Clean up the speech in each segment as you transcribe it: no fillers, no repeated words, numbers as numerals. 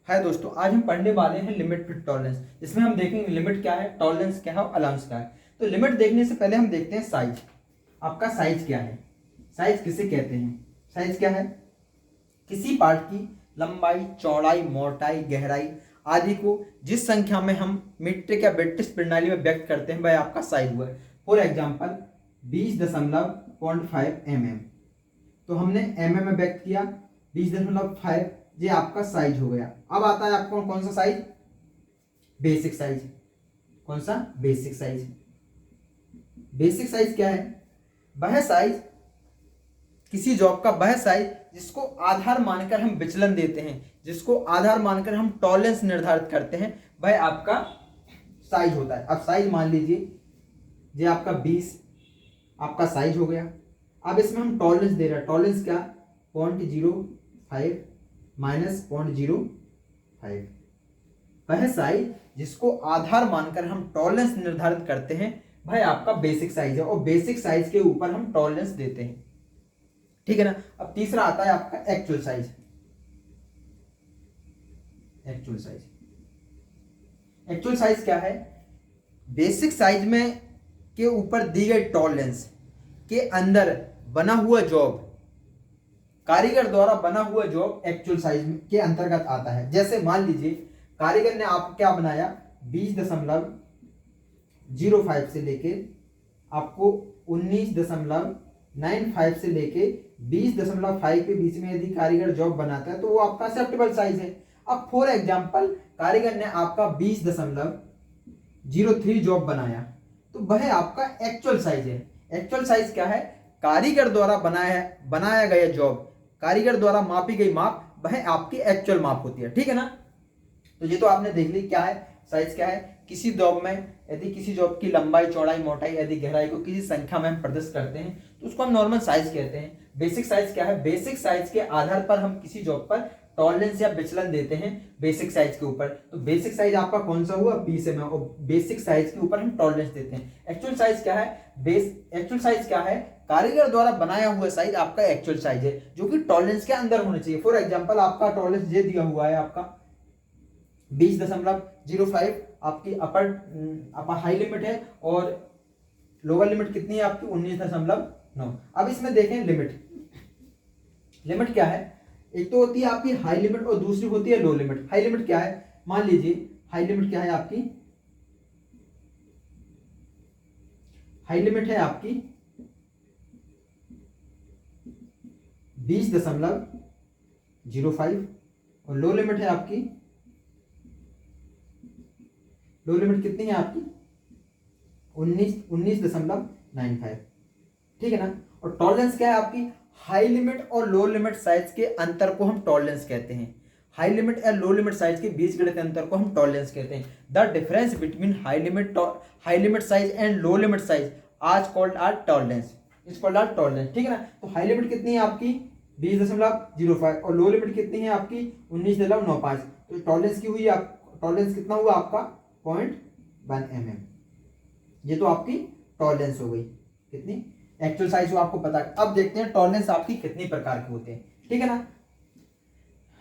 हाय दोस्तों, आज हम पढ़ने वाले हैं लिमिट विद टॉलरेंस। इसमें हम देखेंगे लिमिट क्या है, टॉलरेंस क्या है और अलाउंस क्या है। तो लिमिट देखने से पहले हम देखते हैं साइज। आपका साइज क्या है, साइज किसे कहते हैं। साइज क्या है, किसी पार्ट की लंबाई, चौड़ाई, मोटाई, गहराई आदि को जिस संख्या में हम मीट्रिक या ब्रिटिश प्रणाली में व्यक्त करते हैं वह आपका साइज हुआ है। फॉर एग्जाम्पल 20.5 mm, तो हमने mm में व्यक्त किया 20.5, ये आपका साइज हो गया। अब आता है आपको कौन सा साइज, बेसिक साइज। कौन सा, बेसिक साइज। बेसिक साइज क्या है, वह साइज, किसी जॉब का वह साइज जिसको आधार मानकर हम विचलन देते हैं, जिसको आधार मानकर हम टॉलरेंस निर्धारित करते हैं, वह आपका साइज होता है। अब साइज मान लीजिए ये आपका 20 आपका साइज हो गया। अब इसमें हम टॉलरेंस दे रहे हैं, टॉलरेंस क्या, 0.05 माइनस 0.05। वह साइज जिसको आधार मानकर हम टॉलरेंस निर्धारित करते हैं वह आपका बेसिक साइज है, और बेसिक साइज के ऊपर हम टॉलरेंस देते हैं। ठीक है ना। अब तीसरा आता है आपका actual size. Actual size, actual size क्या है, बेसिक साइज में के ऊपर दी गई टॉलरेंस के अंदर बना हुआ जॉब, कारीगर द्वारा बना हुआ जॉब एक्चुअल साइज के अंतर्गत आता है। जैसे मान लीजिए कारीगर ने आप क्या बनाया, 20.05 से लेके आपको 19.95 से लेके 20.5 के बीच में यदि कारीगर जॉब बनाता है तो वो आपका एक्सेप्टेबल साइज है। अब फॉर एग्जांपल कारीगर ने आपका 20.03 जॉब बनाया तो वह आपका एक्चुअल साइज है। एक्चुअल साइज क्या है, कारीगर द्वारा बनाया गया जॉब, कारीगर द्वारा मापी गई माप, वह आपकी एक्चुअल माप होती है। ठीक है ना। तो ये तो आपने देख ली क्या है, साइज क्या है। किसी जॉब में यदि किसी जॉब की लंबाई, चौड़ाई, मोटाई यदि गहराई को किसी संख्या में हम प्रदर्शित करते हैं तो उसको हम नॉर्मल साइज कहते हैं। बेसिक साइज क्या है, बेसिक साइज के आधार पर हम किसी जॉब पर टॉलरेंस या विचलन देते हैं बेसिक साइज के ऊपर। तो बेसिक साइज आपका कौन सा हुआ, 20 mm, और बेसिक साइज के ऊपर हम टॉलरेंस देते हैं। एक्चुअल साइज क्या है, एक्चुअल साइज क्या है, कारीगर द्वारा बनाया हुआ साइज आपका एक्चुअल साइज है जो कि टॉलरेंस के अंदर होना चाहिए। फॉर एग्जांपल आपका टॉलरेंस ये दिया हुआ है, आपका 20.05 आपकी अपर हाई लिमिट है और लोअर लिमिट कितनी है आपकी 19.9। अब इसमें देखें लिमिट, लिमिट क्या है, एक तो होती है आपकी हाई लिमिट और दूसरी होती है लो लिमिट। हाई लिमिट क्या है, मान लीजिए हाई लिमिट क्या है आपकी, हाई लिमिट है आपकी 20.05 और लो लिमिट है आपकी, लो लिमिट कितनी है आपकी 19.95। ठीक है ना। और टॉलरेंस क्या है आपकी, हाई लिमिट और लो लिमिट साइज के अंतर को हम टॉलरेंस कहते हैं। हाई लिमिट या लो लिमिट साइज के बीच गणित अंतर को हम टॉलरेंस कहते हैं। The difference between high limit size and low limit size is called are tolerance, is called are tolerance. ठीक है ना। तो हाई लिमिट कितनी है आपकी 20.05 और लो लिमिट कितनी है आपकी 19.95। तो टॉलरेंस की हुई, टॉलरेंस कितना हुआ आपका 0.1 mm। ये तो आपकी टॉलरेंस हो गई, कितनी, एक्चुअल साइज आपको पता है। अब देखते हैं टॉलरेंस आपकी कितनी प्रकार के होते हैं। ठीक है ना।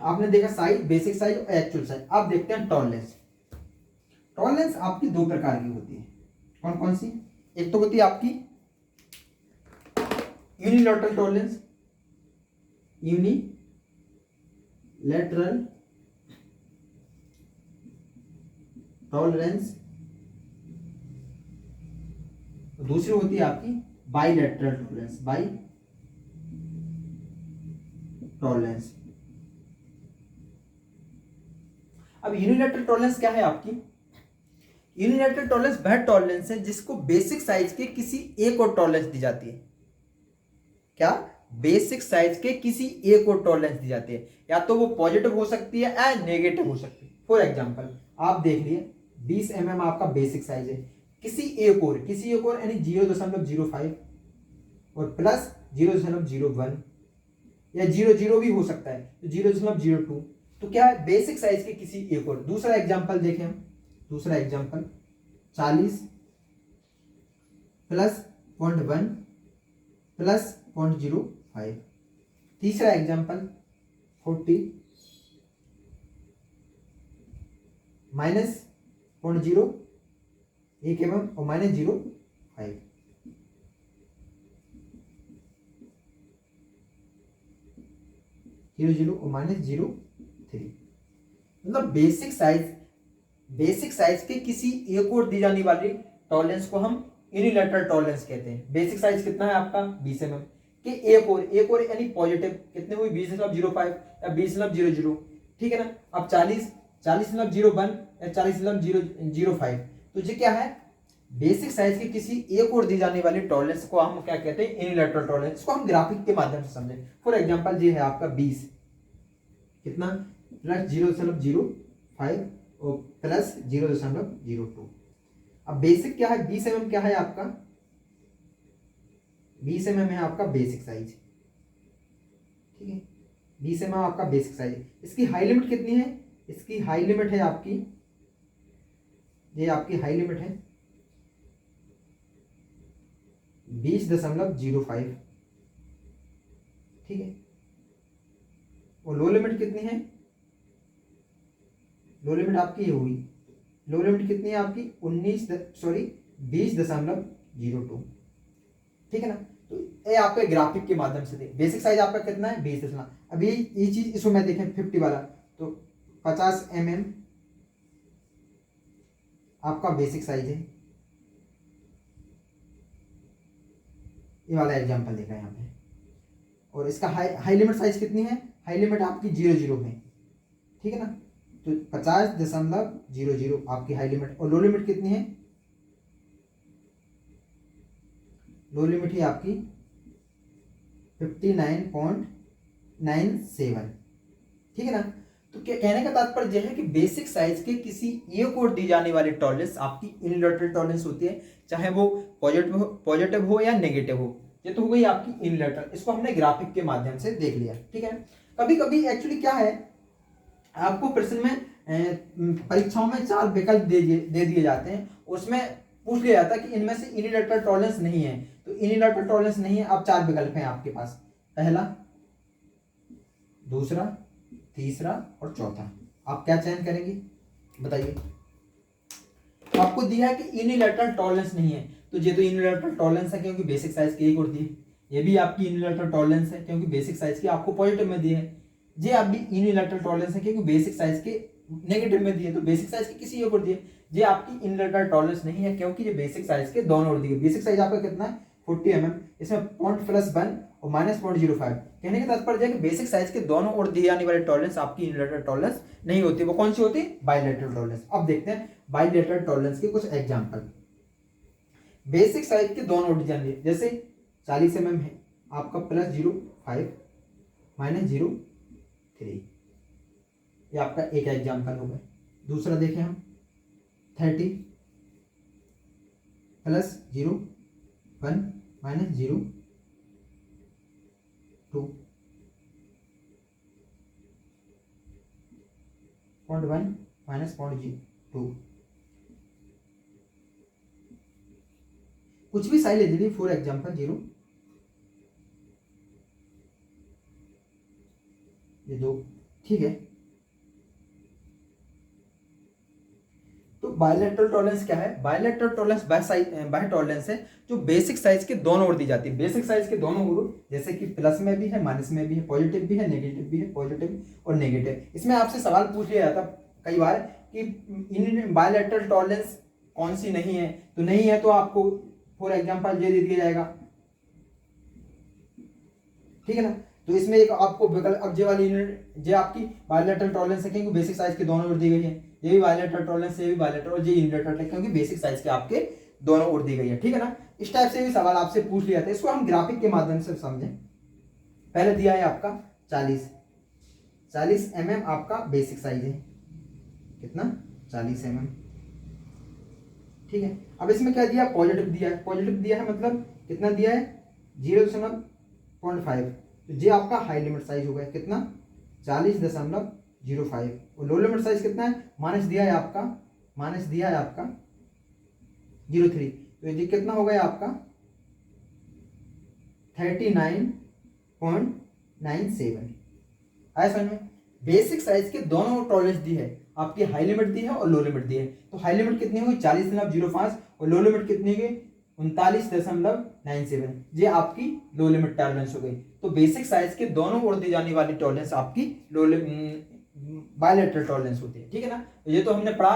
आपने देखा साइज, बेसिक साइज और एक्चुअल साइज। अब देखते हैं टॉलरेंस। टॉलरेंस आपकी दो प्रकार की होती है। कौन कौन सी, एक तो होती है आपकी यूनिलैटरल टॉलरेंस, यूनिलैटरल टॉलरेंस, दूसरी होती है आपकी बाइलैटरल टॉलरेंस, बाई टॉलरेंस। अब यूनिलैटरल टॉलरेंस क्या है आपकी, यूनिलैटरल टॉलरेंस वह टॉलरेंस है जिसको बेसिक साइज के किसी एक और टॉलरेंस दी जाती है। क्या, बेसिक साइज के किसी एक और टॉलरेंस दी जाती है, या तो वो पॉजिटिव हो सकती है या नेगेटिव हो सकती है। फॉर एग्जांपल आप देख लिए 20 mm आपका बेसिक साइज है, किसी एक और यानी 0.05 और प्लस 0.01 या 0.0 भी हो सकता है, तो 0.02। तो क्या है, बेसिक साइज के किसी एक और। दूसरा एग्जांपल देखें हम, दूसरा एग्जांपल 40 प्लस 0.1 प्लस 0.05। तीसरा एग्जांपल 40 -0.1 mm और -0.5 0 और -0.3 मतलब बेसिक साइज के किसी एक और दी जाने वाली टॉलरेंस को हम यूनिलैटरल टॉलरेंस कहते हैं। बेसिक साइज कितना है आपका 20 mm के एक और यानी पॉजिटिव कितने हुई 20.05 या 20.00, ठीक है ना। अब 40.01 या 40.005, तो ये क्या है बेसिक साइज के किसी एक और दी जाने वाली टॉलरेंस को हम क्या कहते हैं यूनिलैटरल टॉलरेंस। इसको हम ग्राफिक के माध्यम से समझें। फॉर एग्जांपल ये है आपका 20 कितना प्लस 0.05 और प्लस 0.02। अब बेसिक क्या है 20 mm क्या है आपका 20 mm है आपका बेसिक साइज, ठीक है 20 mm आपका बेसिक साइज। इसकी हाई लिमिट कितनी है, इसकी हाई लिमिट है आपकी, ये आपकी हाई लिमिट है 20.05, ठीक है। और लो लिमिट कितनी है, लो लिमिट आपकी ये हुई, लो लिमिट कितनी है आपकी 20.02, ठीक है ना। तो ये आपके ग्राफिक के माध्यम से देख बेसिक साइज आपका कितना है 20। अभी ये चीज इसको मैं देखें 50 वाला, तो 50 mm आपका बेसिक साइज है। ये वाला एग्जांपल देखा यहाँ पे। और इसका हाई लिमिट साइज कितनी है, हाई लिमिट आपकी 00 है, ठीक है ना। तो 50.00 आपकी हाई लिमिट। और लो लिमिट कितनी है, लो लिमिट ही आपकी 59.97, ठीक है ना। तो क्या कहने का तात्पर्य यह है कि बेसिक साइज के किसी एक और दी जाने वाली टॉलरेंस आपकी यूनिलैटरल टॉलरेंस होती है, चाहे वो पॉजिटिव हो या नेगेटिव हो। ये तो हो गई आपकी यूनिलैटरल, इसको हमने ग्राफिक के माध्यम से देख लिया, ठीक है। कभी कभी एक्चुअली क्या है आपको प्रश्न में परीक्षाओं में 4 विकल्प दे दिए जाते हैं, उसमें पूछ लिया जाता है कि इनमें से यूनिलैटरल टॉलरेंस नहीं है। तो यूनिलैटरल टॉलरेंस नहीं है, अब 4 विकल्प हैं आपके पास, पहला, दूसरा, तीसरा और चौथा। आप क्या चयन करेंगे बताइए। तो आपको दिया है कि यूनिलैटरल टॉलरेंस नहीं है, तो ये तो यूनिलैटरल टॉलरेंस है क्योंकि बेसिक साइज की एक और दी है। ये भी आपकी यूनिलैटरल टॉलरेंस है क्योंकि बेसिक साइज की आपको पॉजिटिव में दी है। ये आप भी यूनिलैटरल टॉलरेंस है क्योंकि बेसिक साइज के नेगेटिव में दिए, तो बेसिक साइज के किसी एक और दिए। ये आपकी यूनिलैटरल टॉलरेंस नहीं है क्योंकि ये बेसिक साइज के दोनों ओर दिए। बेसिक साइज आपका कितना है 40 mm, इसमें .+1 और -0.05। कहने का तात्पर्य है कि बेसिक साइज के दोनों ओर दी जाने वाली टॉलरेंस आपकी यूनिलैटरल टॉलरेंस नहीं होती। वो कौन सी होती है बाइलैटरल टॉलरेंस। अब देखते हैं बाइलैटरल टॉलरेंस के कुछ एग्जांपल। बेसिक साइज के दोनों ओर दी जानी है, जैसे 40 mm है आपका +0.5 -0.3, ये आपका एक एग्जांपल हो गया। दूसरा देखें हम 30 +0.1 -0.2, .1 -0.2। कुछ भी साइज ले लीजिए, फॉर एग्जांपल 0, ये 2, ठीक है। तो बायलैटरल टॉलरेंस क्या है, बायलैटरल टॉलरेंस वह टॉलरेंस है जो बेसिक साइज के दोनों ओर दी जाती है। बेसिक साइज के दोनों ओर, जैसे कि प्लस में भी है, माइनस में भी है, पॉजिटिव भी है, नेगेटिव भी है, पॉजिटिव और नेगेटिव। इसमें आपसे सवाल पूछ लिया जाता कई बार कि इन बायलैटरल टॉलरेंस कौन सी नहीं है, तो नहीं है तो आपको फॉर एग्जांपल ये दे दिया जाएगा, ठीक है ना। तो इसमें एक आपको विकल्प, अब ये वाली यूनिट जो आपकी बायलैटरल टॉलरेंस है क्योंकि बेसिक साइज के दोनों ओर दी गई है, ये भी बायलैटरल टॉलरेंस, ये भी बायलैटरल, और ये यूनिलैटरल है क्योंकि बेसिक साइज के आपके दोनों ओर दी गई है, ठीक है ना। इस टाइप से भी सवाल आपसे पूछ लिया था, इसको हम ग्राफिक के माध्यम से समझें। पहले दिया है आपका 40 mm आपका बेसिक साइज है, कितना 40 mm, ठीक है। अब इसमें क्या दिया पॉजिटिव दिया है, पॉजिटिव दिया है मतलब कितना दिया है 0.5, तो ये आपका हाई लिमिट साइज हो गया कितना 40.05। और लो लिमिट साइज कितना है माइनस दिया है आपका 0.3, तो ये कितना हो गया आपका 39.97। आया समझ में। बेसिक साइज के दोनों टॉलरेंस दी है आपकी हाई लिमिट दी है और लो लिमिट दी है। तो हाई लिमिट कितनी होगी 40.05 और लो लिमिट कितनी होगी 39.97। ये आपकी लो लिमिट टॉलरेंस हो गई। तो बेसिक साइज के दोनों ओर दी जाने वाली टॉलरेंस आपकी बायलैटरल टॉलरेंस होती है, ठीक है ना। तो ये तो हमने पढ़ा